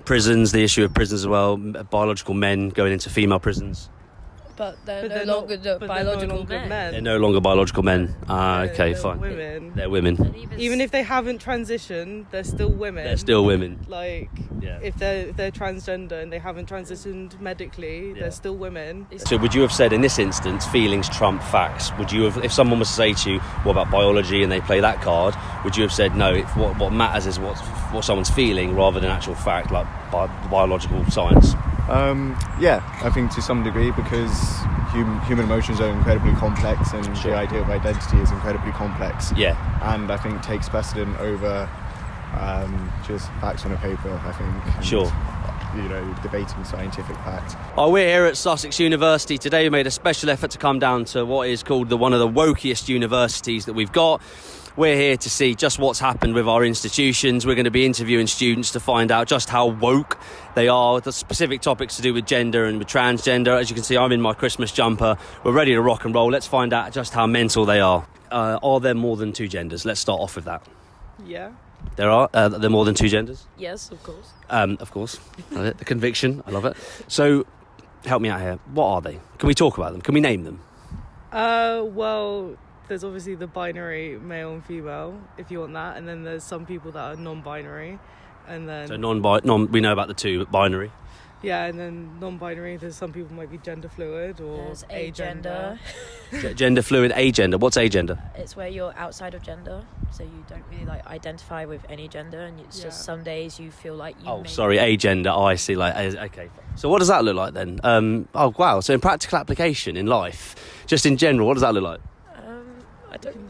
prisons, the issue of prisons as well, biological men going into female prisons. But they're no longer biological men. They're no longer biological men. Okay, they're fine. Women. They're women. Even if they haven't transitioned, they're still women. They're still women. Like, if they're transgender and they haven't transitioned medically, they're still women. So would you have said in this instance, feelings trump facts? Would you have, if someone was to say to you, what about biology, and they play that card, would you have said, no, what matters is what someone's feeling rather than actual fact, like biological science? I think to some degree, because human emotions are incredibly complex, and the idea of identity is incredibly complex. Yeah. And I think takes precedent over just facts on a paper, I think. Sure. Debating scientific facts. Oh, we're here at Sussex University today. We made a special effort to come down to what is called one of the wokiest universities that we've got. We're here to see just what's happened with our institutions. We're going to be interviewing students to find out just how woke they are, the specific topics to do with gender and with transgender. As you can see, I'm in my Christmas jumper. We're ready to rock and roll. Let's find out just how mental they are. Are there more than two genders? Let's start off with that. Yeah. There are? There are more than two genders? Yes, of course. Of course. The conviction. I love it. So, help me out here. What are they? Can we talk about them? Can we name them? Well, there's obviously the binary male and female, if you want that, and then there's some people that are non-binary, and then we know about the two binary. Yeah, and then non-binary, there's some people might be gender fluid or there's agender. Gender fluid, agender. What's agender? It's where you're outside of gender, so you don't really identify with any gender, and it's just some days you feel like you. Agender. Oh, I see. Okay. So what does that look like then? Wow. So in practical application in life, just in general, what does that look like?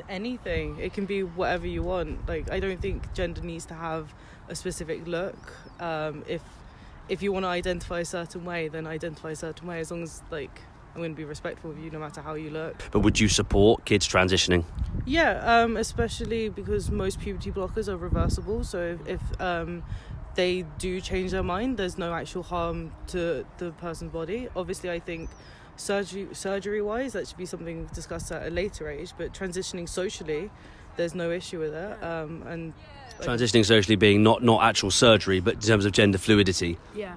Anything. It can be whatever you want. Like, I don't think gender needs to have a specific look. If you want to identify a certain way, then identify a certain way, as long as, I'm going to be respectful of you no matter how you look. But would you support kids transitioning? Yeah, especially because most puberty blockers are reversible, so if they do change their mind, there's no actual harm to the person's body. Obviously, I think surgery-wise, that should be something we've discussed at a later age, but transitioning socially, there's no issue with it. And transitioning socially being not actual surgery, but in terms of gender fluidity. Yeah,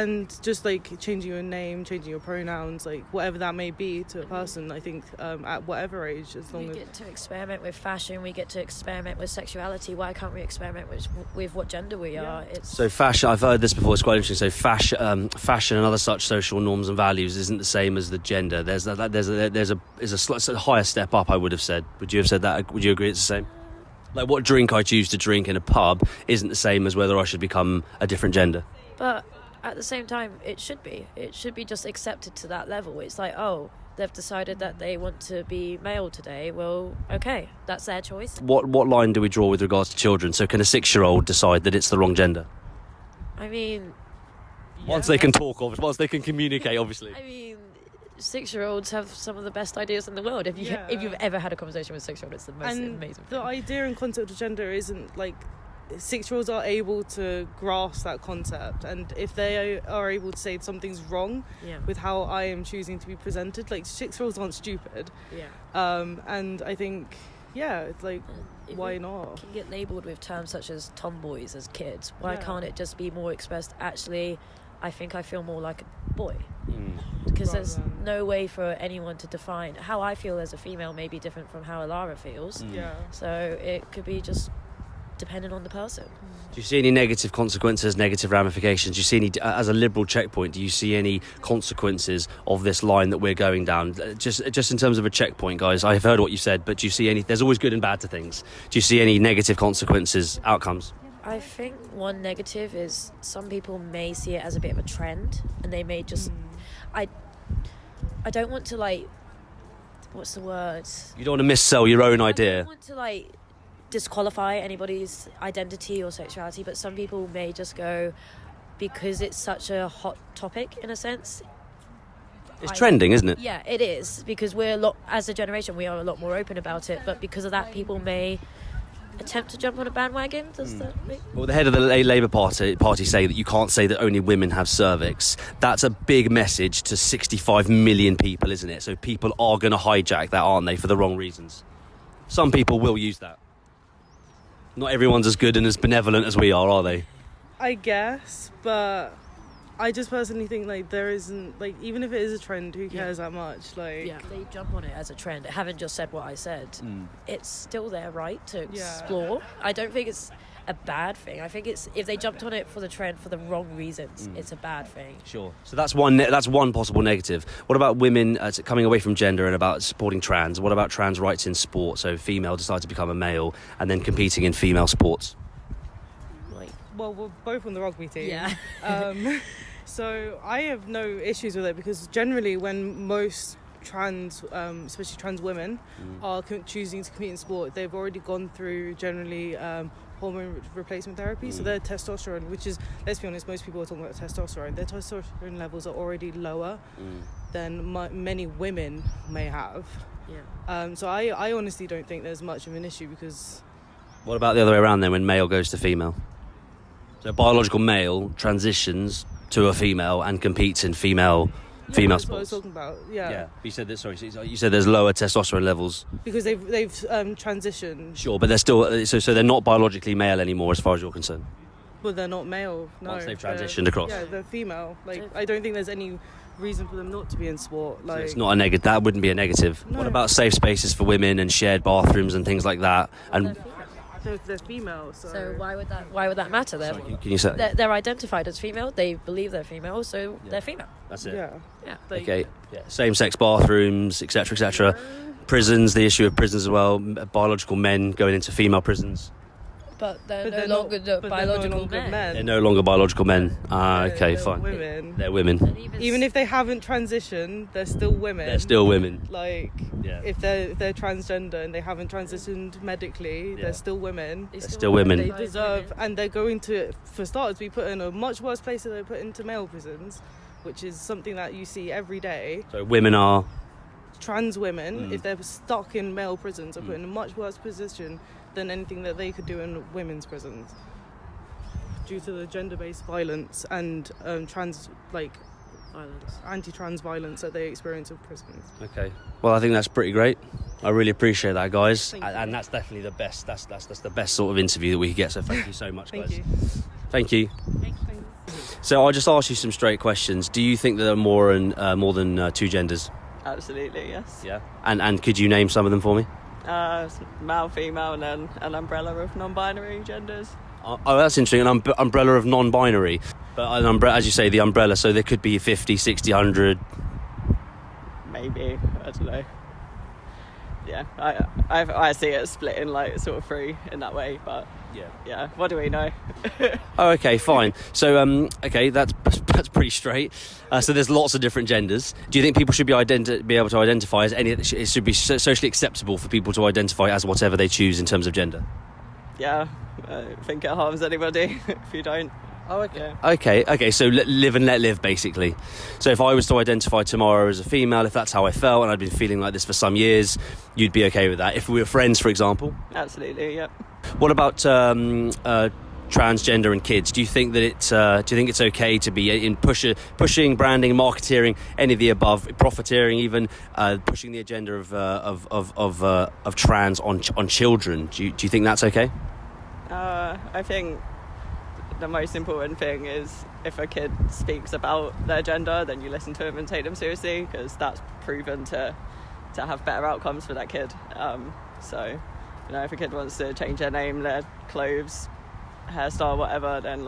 and just changing your name, changing your pronouns, whatever that may be to a person. I think at whatever age, as long as we get to experiment with fashion, we get to experiment with sexuality. Why can't we experiment with what gender we are? So fashion, I've heard this before. It's quite interesting. So fashion and other such social norms and values isn't the same as the gender. There's a higher step up, I would have said. Would you have said that? Would you agree it's the same? Like what drink I choose to drink in a pub isn't the same as whether I should become a different gender. But at the same time, it should be. It should be just accepted to that level. It's like, oh, they've decided that they want to be male today. Well, okay, that's their choice. What line do we draw with regards to children? So can a 6-year-old decide that it's the wrong gender? I mean... Once they can talk, once they can communicate, obviously. I mean... 6-year-olds have some of the best ideas in the world. If you've ever had a conversation with a 6-year-old, it's the most amazing thing. The idea and concept of gender isn't 6-year-olds are able to grasp that concept, and if they are able to say something's wrong with how I am choosing to be presented, 6-year-olds aren't stupid. And I think it's why not? You can get labelled with terms such as tomboys as kids. Why can't it just be more expressed? Actually, I think I feel more like a boy. Because there's no way for anyone to define how I feel as a female may be different from how Alara feels. So it could be just dependent on the person. Do you see any negative consequences, negative ramifications? Do you see any, as a liberal checkpoint, do you see any consequences of this line that we're going down? Just in terms of a checkpoint, guys, I've heard what you said, but do you see any, there's always good and bad to things. Do you see any negative consequences, outcomes? I think one negative is some people may see it as a bit of a trend, and they may just... I don't want to, what's the word? You don't want to missell your own idea. I don't want to, disqualify anybody's identity or sexuality, but some people may just go, because it's such a hot topic, in a sense. It's trending, isn't it? Yeah, it is, because as a generation, we are a lot more open about it, but because of that, people may attempt to jump on a bandwagon. Does that make... Well, the head of the Labour Party say that you can't say that only women have cervix. That's a big message to 65 million people, isn't it? So people are going to hijack that, aren't they, for the wrong reasons? Some people will use that. Not everyone's as good and as benevolent as we are they? I guess, but I just personally think like there isn't, like, even if it is a trend, who cares that much? Like, They jump on it as a trend. Haven't just said what I said. It's still their right to explore. I don't think it's a bad thing. I think it's, if they jumped on it for the trend for the wrong reasons, it's a bad thing. Sure. So that's one possible negative. What about women coming away from gender and about supporting trans? What about trans rights in sport? So female decide to become a male and then competing in female sports. Well, we're both on the rugby team. Yeah. So I have no issues with it, because generally when most trans, especially trans women, are choosing to compete in sport, they've already gone through generally hormone replacement therapy. So their testosterone, which is, let's be honest, most people are talking about testosterone, their testosterone levels are already lower than many women may have. So I honestly don't think there's much of an issue, because... What about the other way around then, when male goes to female? So a biological male transitions to a female and competes in female that's sports. what I was talking about. Yeah. You said that. Sorry, you said there's lower testosterone levels Because they've transitioned. Sure, but they're still so they're not biologically male anymore, as far as you're concerned. Well, they're not male. No. Once they've transitioned across. Yeah, they're female. Like, I don't think there's any reason for them not to be in sport. Like, So it's not a negative. That wouldn't be a negative. No. What about safe spaces for women and shared bathrooms and things like that? And they're female. So why would that matter? can you say? They're identified as female. They believe they're female, so they're female. That's it. Yeah. Okay. Yeah. Same-sex bathrooms, etc., etc. Prisons. The issue of prisons as well. Biological men going into female prisons. But they're no longer biological men. They're no longer biological men. Okay, they're fine. Women. They're women. Even if they haven't transitioned, they're still women. They're still women. Like, if they're transgender and they haven't transitioned medically, they're still women. They're still women. They deserve, and they're going to, for starters, be put in a much worse place than they're put into male prisons, which is something that you see every day. So women are... Trans women, if they're stuck in male prisons, are put in a much worse position than anything that they could do in women's prisons, due to the gender-based violence and anti-trans violence that they experience in prisons. Okay. Well, I think that's pretty great. I really appreciate that, guys. And that's definitely the best. That's the best sort of interview that we could get. So thank you so much, guys. Thank you. So I'll just ask you some straight questions. Do you think that there are more than two genders? Absolutely, yes. Yeah. And could you name some of them for me? Male, female, and then an umbrella of non-binary genders. Oh, that's interesting. An umbrella of non-binary. But an umbrella, as you say, the umbrella, so there could be 50, 60, 100... Maybe, I don't know. Yeah, I see it split in like sort of three in that way, but yeah, what do we know? Oh, okay, fine. So, okay, that's pretty straight. So there's lots of different genders. Do you think people should be able to identify as any? It should be socially acceptable for people to identify as whatever they choose in terms of gender? Yeah, I don't think it harms anybody if you don't. Oh, okay. Yeah. Okay. So live and let live, basically. So if I was to identify tomorrow as a female, if that's how I felt, and I'd been feeling like this for some years, you'd be okay with that. If we were friends, for example. Absolutely. Yep. What about transgender and kids? Do you think that it's okay to be in pushing, branding, marketing, any of the above, profiteering, even pushing the agenda of trans on children? Do you think that's okay? I think the most important thing is if a kid speaks about their gender, then you listen to them and take them seriously, because that's proven to have better outcomes for that kid. So, if a kid wants to change their name, their clothes, hairstyle, whatever, then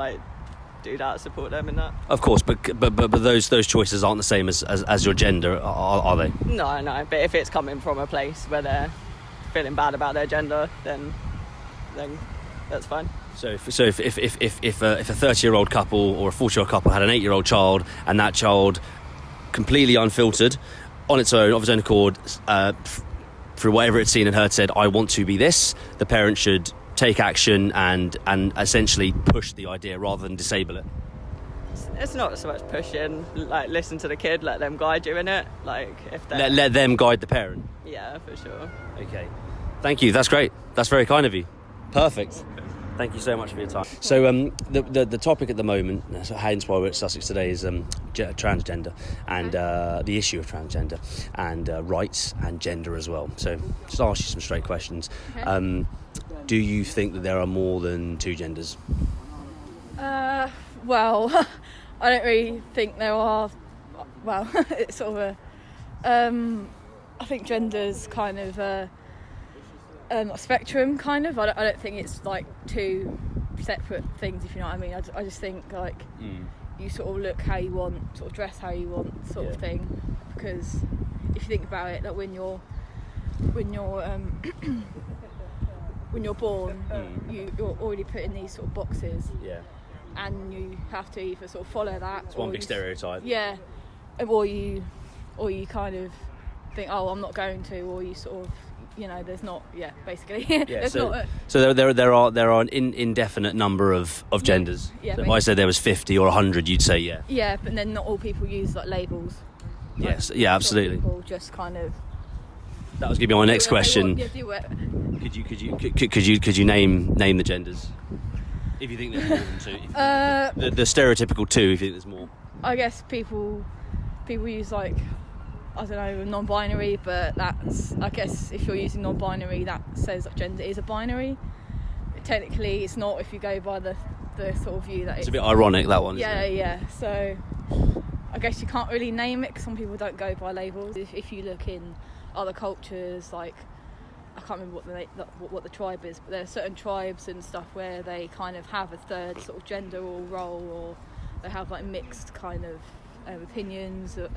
do that, support them in that. Of course, but those choices aren't the same as your gender, are they? No. But if it's coming from a place where they're feeling bad about their gender, then that's fine. So if a 30-year-old couple or a 40-year-old couple had an 8-year-old child, and that child completely unfiltered, on its own, of its own accord, through whatever it's seen and heard, said, I want to be this, the parent should take action and essentially push the idea rather than disable it. It's not so much pushing, listen to the kid, let them guide you in it. If they let them guide the parent. Yeah, for sure. Okay. Thank you. That's great. That's very kind of you. Perfect. Thank you so much for your time. So the topic at the moment, hence why we're at Sussex today, is transgender and the issue of transgender and rights and gender as well. So just ask you some straight questions. Okay. Do you think that there are more than two genders? Well, I don't really think there are. Well, it's sort of a. I think gender's kind of a spectrum, kind of. I don't think it's like two separate things, if you know what I mean. I just think like you sort of look how you want, sort of dress how you want, sort of thing. Because if you think about it, like when you're when you're born, you're already put in these sort of boxes. Yeah. And you have to either sort of follow that. It's one big stereotype. Yeah, or you kind of think, oh, I'm not going to, or you sort of, there's not. Yeah, basically. Yeah. So there are an indefinite number of genders. Yeah. So if I said there was 50 or 100, you'd say yeah. Yeah, but then not all people use like labels. Yes. Yeah. Absolutely. People just kind of. That was going to be my next question. Yeah, do it. Could you name the genders? If you think there's more than two, the stereotypical two. If you think there's more, I guess people use like, I don't know, non-binary, but that's, I guess if you're using non-binary, that says that gender is a binary. Technically, it's not if you go by the sort of view that it's a bit ironic, that one. Yeah, isn't it? yeah. So I guess you can't really name it because some people don't go by labels. If you look in other cultures, like, I can't remember what the tribe is, but there are certain tribes and stuff where they kind of have a third sort of gender or role, or they have like mixed kind of opinions of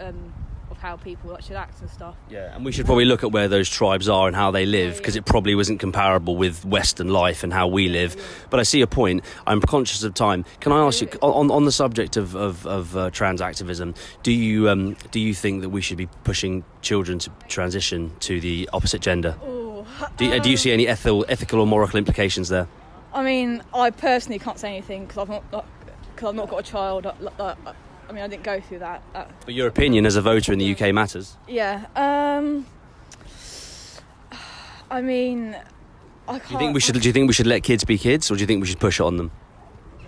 how people should act and stuff. Yeah, and we should probably look at where those tribes are and how they live, because it probably wasn't comparable with Western life and how we live. But I see your point. I'm conscious of time. Can I ask you, on the subject of trans activism, do you think that we should be pushing children to transition to the opposite gender? Do you see any ethical or moral implications there? I mean, I personally can't say anything because I've not got a child. I mean, I didn't go through that. But your opinion as a voter in the UK matters. Yeah. I mean, I can't. Do you think we should let kids be kids, or do you think we should push it on them?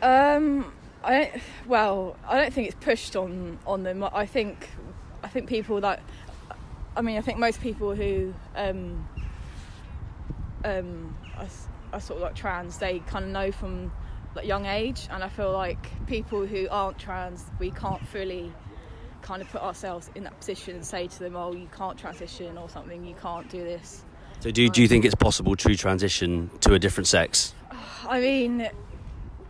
I don't think it's pushed on them. I think people that. I mean, I think most people who are sort of like trans, they kind of know from like young age, and I feel like people who aren't trans, we can't fully kind of put ourselves in that position and say to them, oh, you can't transition or something, you can't do this. So do you think it's possible to transition to a different sex? I mean,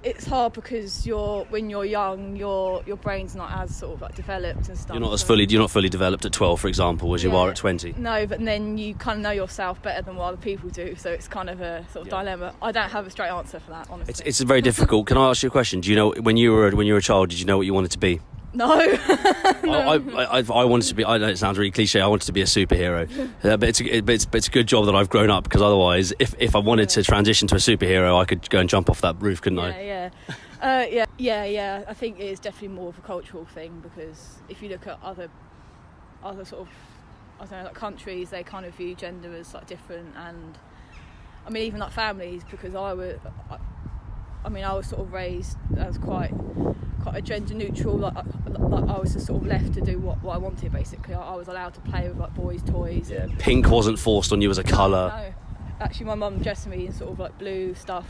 it's hard because when you're young, your brain's not as sort of like developed and stuff. You're not fully developed at 12, for example, as you are at 20. No, but then you kind of know yourself better than what other people do, so it's kind of a sort of dilemma. I don't have a straight answer for that, honestly. It's very difficult. Can I ask you a question? Do you know when you were a child, did you know what you wanted to be? No. I wanted to be. I know it sounds really cliche. I wanted to be a superhero, but it's a good job that I've grown up, because otherwise, if I wanted to transition to a superhero, I could go and jump off that roof, couldn't I? Yeah. I think it is definitely more of a cultural thing, because if you look at other sort of, I don't know, like countries, they kind of view gender as like different, and I mean even like families, because I was sort of raised as quite a gender neutral, like I was just sort of left to do what I wanted, basically. I was allowed to play with like boys' toys. Yeah, pink wasn't forced on you as a colour. No, actually my mum dressed me in sort of like blue stuff.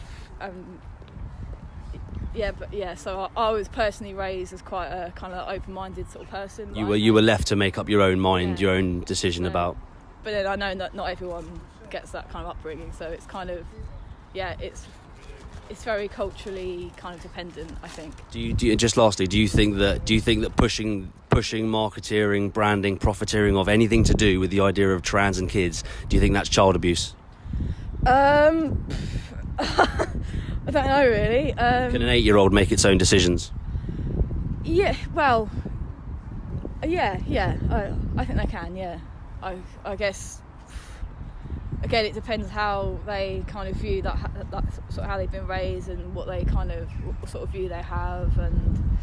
So I was personally raised as quite a kind of open-minded sort of person. You were left to make up your own mind, your own decision about. But then I know that not everyone gets that kind of upbringing, so it's kind of, it's very culturally kind of dependent, I think. Do you just lastly, do you think that pushing marketeering, branding, profiteering of anything to do with the idea of trans and kids, do you think that's child abuse? I don't know really. Can an 8-year-old make its own decisions? Yeah, well, yeah. I think they can. Yeah, I guess. Again, it depends how they kind of view that sort of how they've been raised and what sort of view they have, and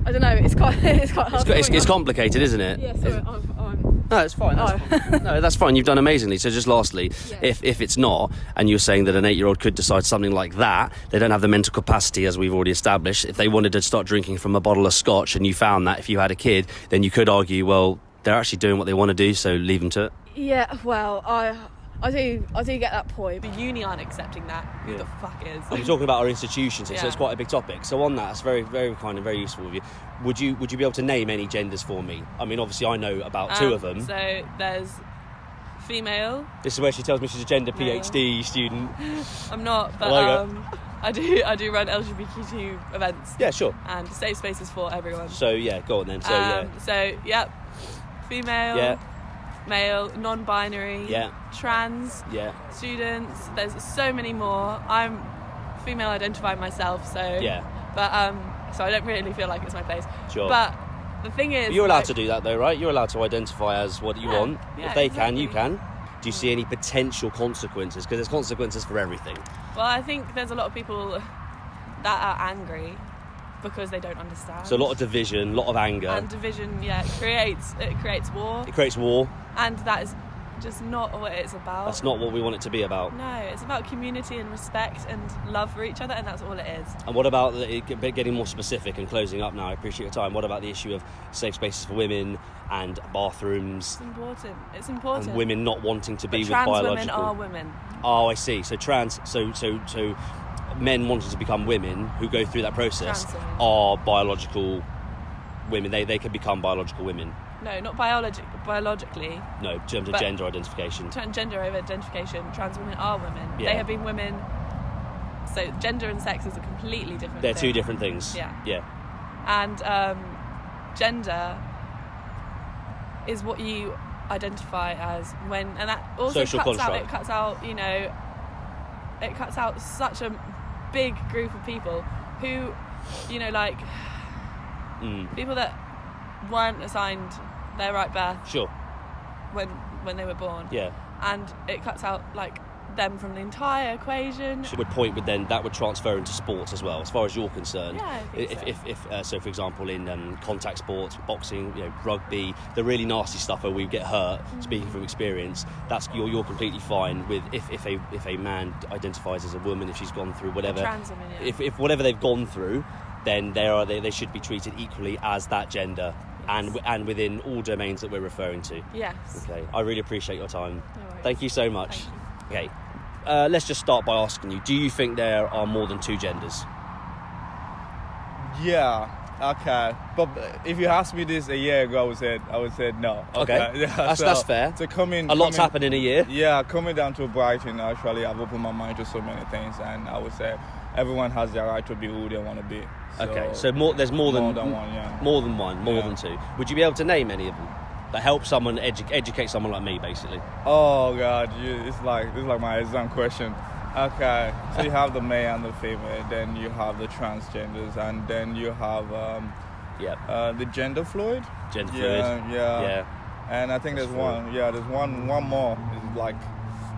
I don't know. It's quite hard. It's complicated, isn't it? Yeah. Sorry, No, it's fine. No, that's fine. You've done amazingly. So just lastly, if it's not, and you're saying that an 8-year-old could decide something like that, they don't have the mental capacity, as we've already established. If they wanted to start drinking from a bottle of scotch, and you found that if you had a kid, then you could argue, well, they're actually doing what they want to do, so leave them to it. Yeah. Well, I do get that point. The uni aren't accepting that. Who the fuck is? I'm talking about our institutions here, so Yeah. it's quite a big topic. So on that, it's very, very kind and very useful of you. Would you be able to name any genders for me? I mean, obviously I know about two of them. So there's female. This is where she tells me she's a gender PhD student. I'm not, but I do run LGBTQ events. Yeah, sure. And safe spaces for everyone. So yeah, go on then. So female. Yeah. Male, non-binary, Yeah. trans, Yeah. students. There's so many more. I'm female identifying myself, so Yeah. But so I don't really feel like it's my place. Sure. But the thing is, But you're allowed to do that though, right? You're allowed to identify as what you want. yeah, If they can, you exactly. can. Do you see any potential consequences? Because there's consequences for everything. Well, I think there's a lot of people that are angry because they don't understand. So a lot of division, a lot of anger. And division, it creates war, It creates war. and that is just not what it's about. That's not what we want it to be about. No, it's about community and respect and love for each other, and that's all it is. And what about getting more specific and closing up now? I appreciate your time. What about the issue of safe spaces for women and bathrooms It's important. It's important. and women not wanting to be But with trans biological? women are women. Oh, I see. So so men wanting to become women who go through that process Trans women. are biological women. They can become biological women. No, not biologically. No, in terms of But- gender identification. Gender identification. Trans women are women. Yeah. They have been women. So gender and sex is a completely different They're thing. two different things. Yeah. Yeah. And gender is what you identify as when, and that also Social cuts construct. it cuts out such a big group of people who, people that weren't assigned their right birth Sure. when they were born. Yeah. And it cuts out them from the entire equation. Would point would then that would transfer into sports as well, as far as you're concerned. Yeah, I think if so, for example, in contact sports, boxing, rugby, the really nasty stuff where we get hurt. Speaking from experience, that's you're completely fine with if a man identifies as a woman, if she's gone through whatever, Trans women, yeah. if whatever they've gone through, then they should be treated equally as that gender. Yes. And within all domains that we're referring to. Yes. Okay, I really appreciate your time. No worries. Thank you so much. Thank you. Okay, let's just start by asking you: do you think there are more than two genders? Yeah. Okay. But if you asked me this a year ago, I would say no. Okay. Yeah, That's fair. So A lot's happened in a year. Yeah, coming down to Brighton, actually, I've opened my mind to so many things, and I would say everyone has their right to be who they want to be. Okay, so there's more than one, yeah. more than one, more Yeah. than two. Would you be able to name any of them that help someone educate someone like me, basically? Oh God, this is like my exam question. Okay, so you have the male and the female, then you have the transgenders, and then you have the gender fluid. Gender fluid. Yeah. And I think there's one. Yeah, there's one more. It's like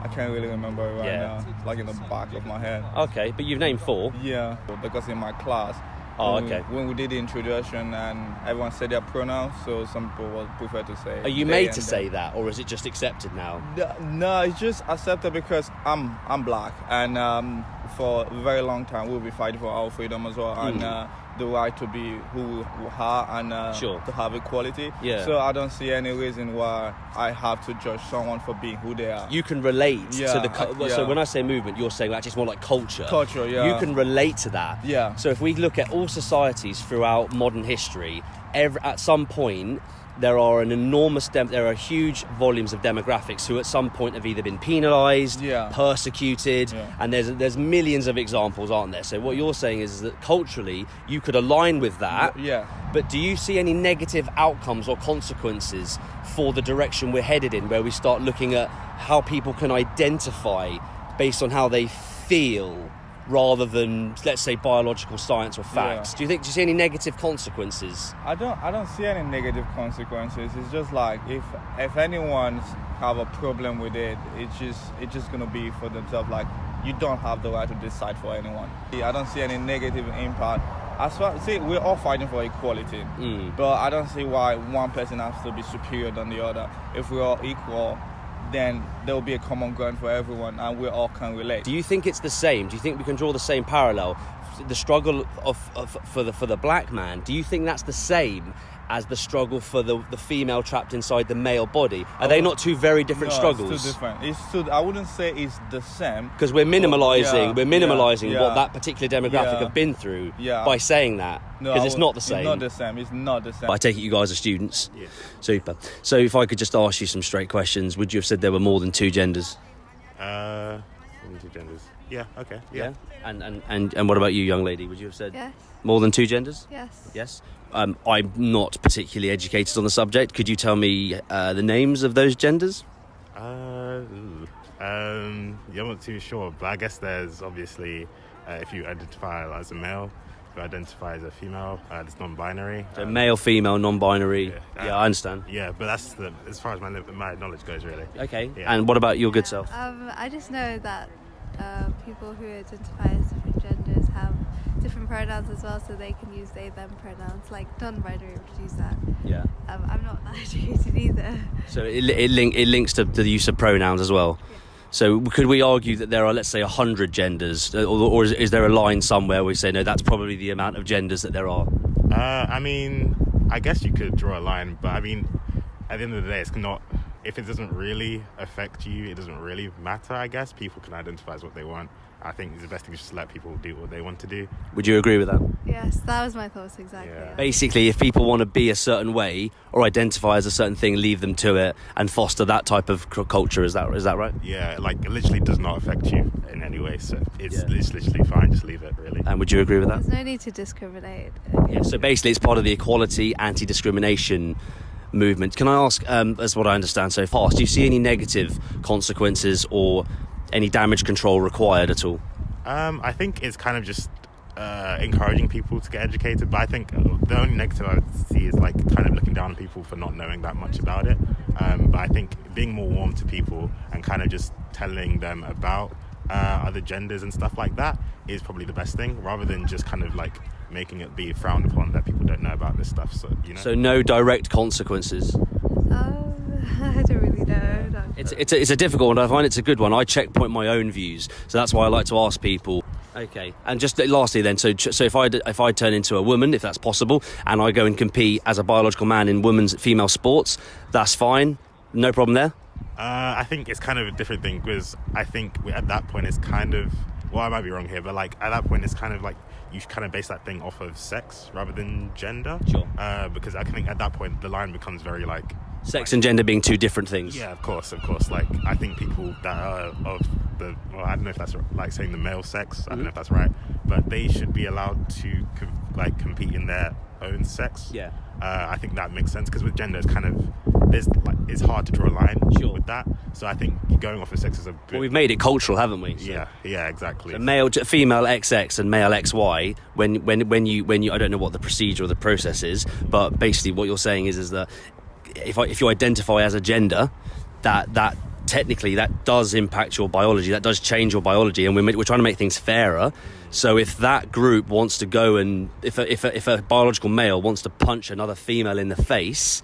I can't really remember it right now. It's like in the back of my head. Okay, but you've named four. Yeah, because in my class. Oh, okay. When we did the introduction and everyone said their pronouns, so some people will prefer to say. Are you they made and to them. say that, or is it just accepted now? No, it's just accepted because I'm black, and for a very long time we'll be fighting for our freedom as well, and the right to be who we are, and Sure. to have equality. Yeah. So I don't see any reason why I have to judge someone for being who they are. You can relate to the. Yeah. So when I say movement, you're saying actually it's more like culture. Culture, yeah. You can relate to that. Yeah. So if we look at all societies throughout modern history, at some point there are there are huge volumes of demographics who at some point have either been penalised, persecuted, and there's millions of examples, aren't there? So what you're saying is that culturally you could align with that. Yeah. But do you see any negative outcomes or consequences for the direction we're headed in, where we start looking at how people can identify based on how they feel rather than, let's say, biological science or facts? Do you see any negative consequences? I don't see any negative consequences. It's just like if anyone have a problem with it, it's just gonna be for themselves. Like, you don't have the right to decide for anyone. I don't see any negative impact. We're all fighting for equality, but I don't see why one person has to be superior than the other. If we're all equal, then there will be a common ground for everyone, and we all can relate. Do you think it's the same? Do you think we can draw the same parallel? The struggle for the black man, do you think that's the same as the struggle for the female trapped inside the male body? Are they not two very different struggles? It's two different. I wouldn't say it's the same. Because we're minimalising yeah. what that particular demographic have been through by saying that. Because it's not the same. It's not the same. I take it you guys are students. Yeah. Super. So if I could just ask you some straight questions, would you have said there were more than two genders? More than two genders. Yeah. Okay. Yeah. And what about you, young lady? Would you have said Yes. more than two genders? Yes. Yes. I'm not particularly educated on the subject. Could you tell me the names of those genders? I'm not too sure, but I guess there's obviously if you identify as a male, if you identify as a female, it's non-binary. So male, female, non-binary. I understand. Yeah, but that's as far as my knowledge goes, really. Okay. Yeah. And what about your good self? I just know that people who identify as different genders have different pronouns as well, so they can use they them pronouns, like non-binary would use that. Yeah. I'm not that educated either. So it links to the use of pronouns as well. Yeah. So could we argue that there are, let's say, 100 genders, or is there a line somewhere where we say, no, that's probably the amount of genders that there are? I mean, I guess you could draw a line, but I mean, at the end of the day, it's not. If it doesn't really affect you, it doesn't really matter, I guess. People can identify as what they want. I think the best thing is just let people do what they want to do. Would you agree with that? Yes, that was my thoughts exactly. Yeah. Basically, if people want to be a certain way or identify as a certain thing, leave them to it and foster that type of culture. Is that right? Yeah, like it literally does not affect you in any way, so it's literally fine. Just leave it, really. And would you agree with that? There's no need to discriminate. Yeah. So basically, it's part of the equality, anti-discrimination movement. Can I ask, as what I understand so far, do you see any negative consequences or any damage control required at all? I think it's kind of just encouraging people to get educated, but I think the only negative I would see is like kind of looking down on people for not knowing that much about it. But I think being more warm to people and kind of just telling them about other genders and stuff like that is probably the best thing, rather than just kind of like making it be frowned upon that people don't know about this stuff. So So no direct consequences. I don't really know. No. It's a difficult one. I find it's a good one. I checkpoint my own views, so that's why I like to ask people. Okay, and just lastly then, so if I turn into a woman, if that's possible, and I go and compete as a biological man in female sports, that's fine, no problem there. I think it's kind of a different thing, because I think at that point it's kind of, well, I might be wrong here, but like at that point it's kind of like you kind of base that thing off of sex rather than gender. Sure. Because I think at that point the line becomes very like sex and gender being two different things. Yeah, of course. Like I think people that are of the, well, I don't know if that's like saying the male sex. I don't know if that's right, but they should be allowed to compete in their own sex. Yeah. I think that makes sense, because with gender it's kind of it's hard to draw a line with that. So I think going off of sex is a bit... Well, we've made it cultural, haven't we? So. Yeah, exactly. So female XX and male XY. When you I don't know what the procedure or the process is, but basically what you're saying is that if you identify as a gender, that technically that does impact your biology, that does change your biology, and we're trying to make things fairer. So if that group wants to go and if a biological male wants to punch another female in the face,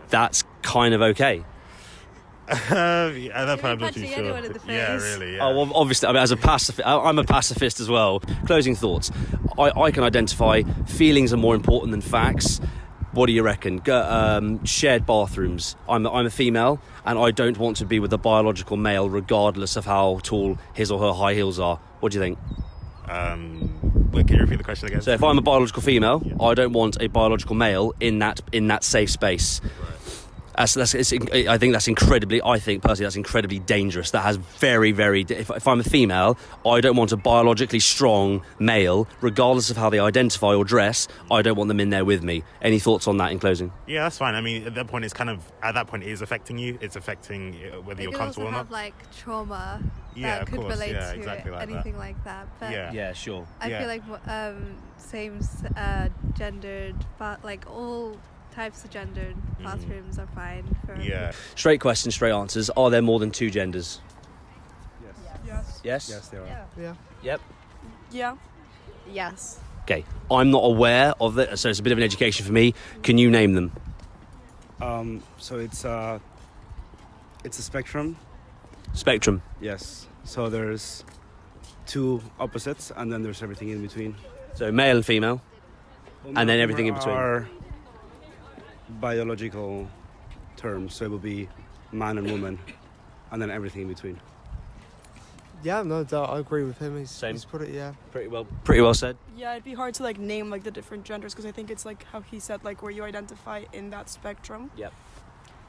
that's kind of okay. That part I'm not too sure. Yeah, really. Yeah. Oh, well, obviously, I mean, as a pacifist, I'm a pacifist as well. Closing thoughts. I can identify feelings are more important than facts. What do you reckon? Shared bathrooms. I'm a female, and I don't want to be with a biological male, regardless of how tall his or her high heels are. What do you think? Wait, can you repeat the question again? So if I'm a biological female, I don't want a biological male in that safe space. I think that's incredibly dangerous. That has very, very... If I'm a female, I don't want a biologically strong male, regardless of how they identify or dress. I don't want them in there with me. Any thoughts on that in closing? Yeah, that's fine. I mean, at that point, it is affecting you. It's affecting whether you're comfortable or not. It could also have, like, trauma that could relate to exactly like anything that. like that. But yeah, sure. I feel like same gendered, but like all types of gendered bathrooms are fine for... Yeah. Straight questions, straight answers. Are there more than two genders? Yes. Yes? Yes, there are. Yeah. Yep. Yeah. Yes. Okay. I'm not aware of it, so it's a bit of an education for me. Can you name them? So it's a spectrum. Spectrum. Yes. So there's two opposites, and then there's everything in between. So male and female, and then everything in between. biological terms, so it will be man and woman, and then everything in between. Yeah, no doubt. I agree with him. Same. He's put it, yeah. Pretty well said. Yeah, it'd be hard to like name like the different genders because I think it's like how he said like where you identify in that spectrum. Yep.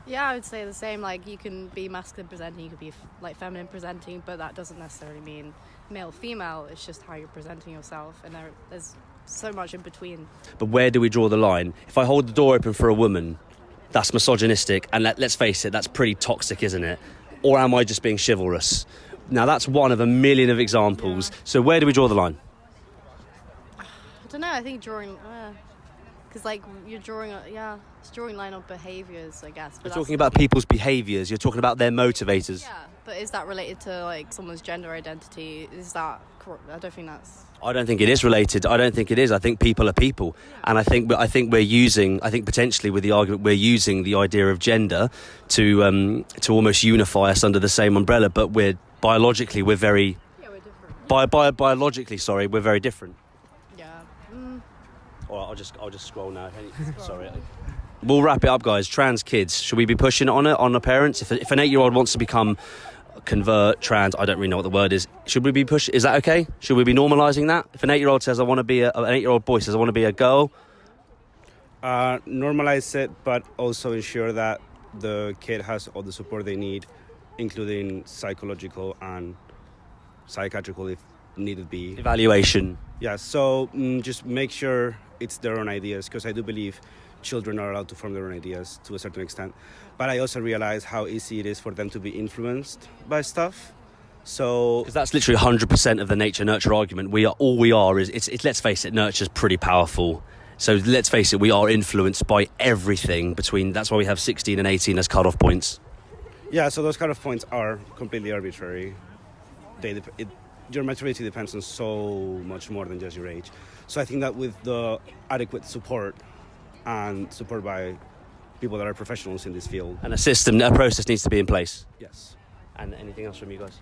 Yeah, I would say the same. Like, you can be masculine presenting, you could be like feminine presenting, but that doesn't necessarily mean male, female. It's just how you're presenting yourself, and there's so much in between. But where do we draw the line? If I hold the door open for a woman, that's misogynistic, and let's face it, that's pretty toxic, isn't it? Or am I just being chivalrous? Now, that's one of a million of examples. Yeah. So where do we draw the line? I don't know, I think drawing... Because, like, you're drawing... it's drawing line of behaviours, I guess. But you're talking about people's behaviours. You're talking about their motivators. Yeah, but is that related to, like, someone's gender identity? Is that... I don't think that's... I don't think it is related. I don't think it is. I think people are people. Yeah. And I think potentially with the argument, we're using the idea of gender to almost unify us under the same umbrella, but biologically we're very different. Yeah. All right, I'll just scroll now. Sorry. We'll wrap it up, guys. Trans kids, should we be pushing it on the parents? If an 8-year-old wants to convert trans, I don't really know what the word is. Should we be is that okay? Should we be normalising that? If an 8-year-old says an 8-year-old boy says I want to be a girl, normalise it, but also ensure that the kid has all the support they need, including psychological and psychiatrical if needed be. Evaluation. Yeah, so just make sure it's their own ideas, because I do believe children are allowed to form their own ideas to a certain extent. But I also realize how easy it is for them to be influenced by stuff. So, because that's literally 100% of the nature-nurture argument. Let's face it, nurture's pretty powerful. So let's face it, we are influenced by everything that's why we have 16 and 18 as cut-off points. Yeah, so those cut-off points are completely arbitrary. Your maturity depends on so much more than just your age. So I think that with the adequate support and support by people that are professionals in this field. And a process needs to be in place. Yes. And anything else from you guys?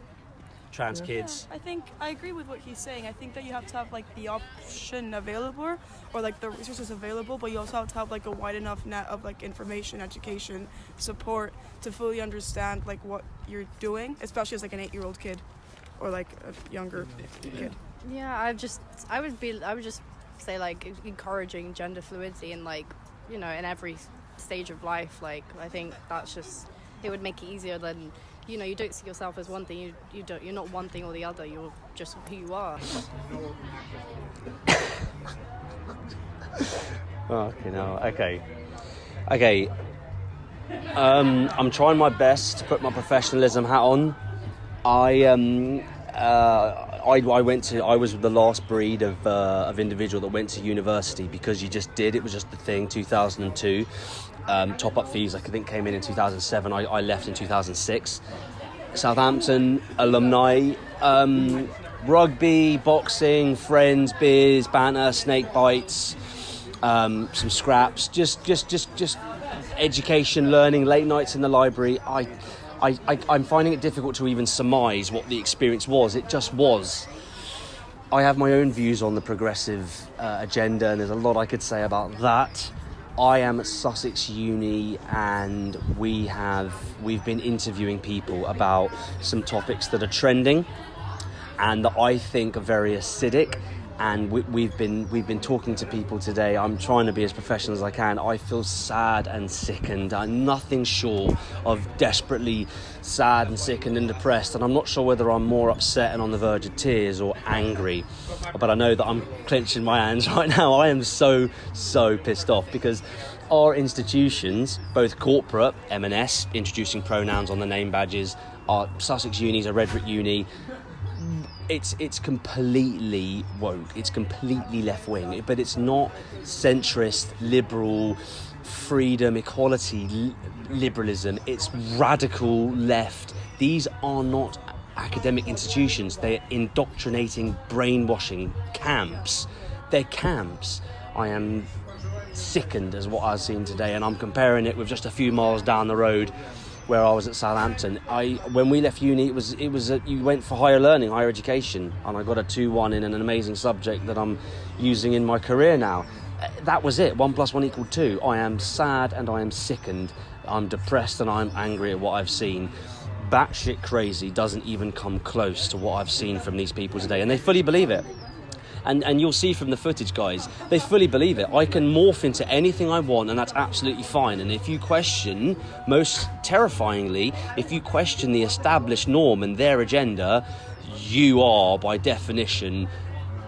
Trans kids. I think I agree with what he's saying. I think that you have to have like the option available or like the resources available, but you also have to have like a wide enough net of like information, education, support to fully understand like what you're doing, especially as like an 8-year-old kid or like a younger kid. Yeah, I would just say like encouraging gender fluidity in like, you know, in every stage of life. Like, I think that's just, it would make it easier than, you know, you don't see yourself as one thing, you're not one thing or the other, you're just who you are. Okay. I'm trying my best to put my professionalism hat on. I was the last breed of individual that went to university because you just did. It was just the thing. 2002, top-up fees I think came in 2007. I left in 2006. Southampton alumni, rugby, boxing, friends, beers, banter, snake bites, some scraps. Just education, learning, late nights in the library. I'm finding it difficult to even surmise what the experience was. It just was. I have my own views on the progressive agenda, and there's a lot I could say about that. I am at Sussex Uni, and we've been interviewing people about some topics that are trending and that I think are very acidic. And we've been talking to people today. I'm trying to be as professional as I can. I feel sad and sickened. I'm nothing short of desperately sad and sickened and depressed. And I'm not sure whether I'm more upset and on the verge of tears or angry. But I know that I'm clenching my hands right now. I am so pissed off because our institutions, both corporate, M&S, introducing pronouns on the name badges, our Sussex Uni's a Redrick Uni, it's completely woke, it's completely left-wing, but it's not centrist, liberal, freedom, equality, liberalism. It's radical left. These are not academic institutions. They're indoctrinating, brainwashing camps. They're camps. I am sickened as what I've seen today, and I'm comparing it with just a few miles down the road where I was at Southampton. When we left uni, it was you went for higher learning, higher education, and I got a 2-1 in an amazing subject that I'm using in my career now. that was it. 1 + 1 = 2. I am sad and I am sickened. I'm depressed and I'm angry at what I've seen. Batshit crazy doesn't even come close to what I've seen from these people today, and they fully believe it. And you'll see from the footage, guys, they fully believe it. I can morph into anything I want, and that's absolutely fine. And if you question, most terrifyingly, if you question the established norm and their agenda, you are, by definition,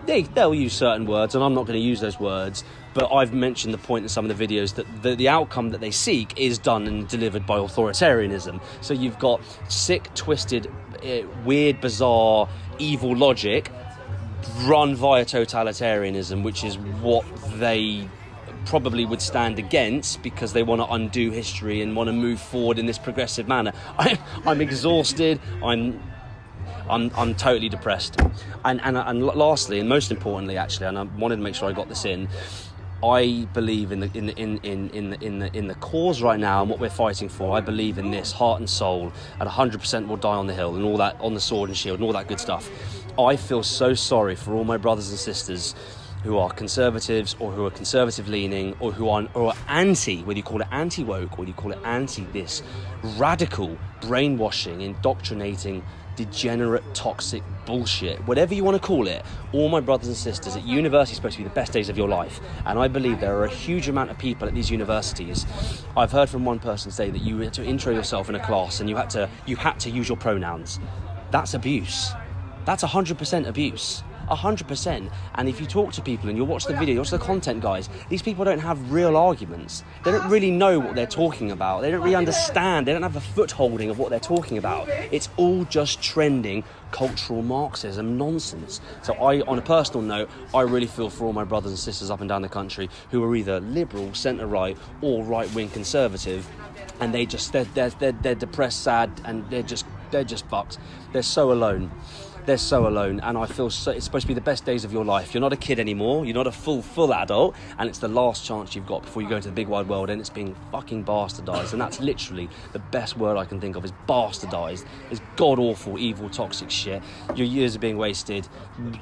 they'll use certain words, and I'm not going to use those words, but I've mentioned the point in some of the videos that the outcome that they seek is done and delivered by authoritarianism. So you've got sick, twisted, weird, bizarre, evil logic run via totalitarianism, which is what they probably would stand against because they want to undo history and want to move forward in this progressive manner. I'm exhausted. I'm totally depressed. And lastly, and most importantly, actually, and I wanted to make sure I got this in, I believe in the cause right now and what we're fighting for. I believe in this heart and soul, and 100% will die on the hill and all that, on the sword and shield and all that good stuff. I feel so sorry for all my brothers and sisters who are conservatives or who are conservative leaning or who are anti, whether you call it anti-woke or whether you call it anti-this radical brainwashing, indoctrinating, degenerate, toxic bullshit, whatever you want to call it. All my brothers and sisters, at university is supposed to be the best days of your life, and I believe there are a huge amount of people at these universities. I've heard from one person say that you had to intro yourself in a class and you had to use your pronouns. That's abuse. That's 100% abuse. 100%. And if you talk to people and you watch the video, you watch the content, guys, these people don't have real arguments. They don't really know what they're talking about. They don't really understand. They don't have a footholding of what they're talking about. It's all just trending cultural Marxism nonsense. So on a personal note, I really feel for all my brothers and sisters up and down the country who are either liberal, centre-right or right-wing conservative, and they're depressed, sad, and they're just fucked. They're so alone. They're so alone, and I feel so. It's supposed to be the best days of your life. You're not a kid anymore. You're not a full adult, and it's the last chance you've got before you go into the big wide world, and it's being fucking bastardized. And that's literally the best word I can think of, is bastardized. It's god-awful, evil, toxic shit. Your years are being wasted.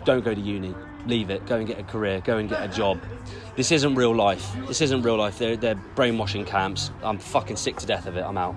Don't go to uni. Leave it. Go and get a career. Go and get a job. This isn't real life. This isn't real life. They're brainwashing camps. I'm fucking sick to death of it. I'm out.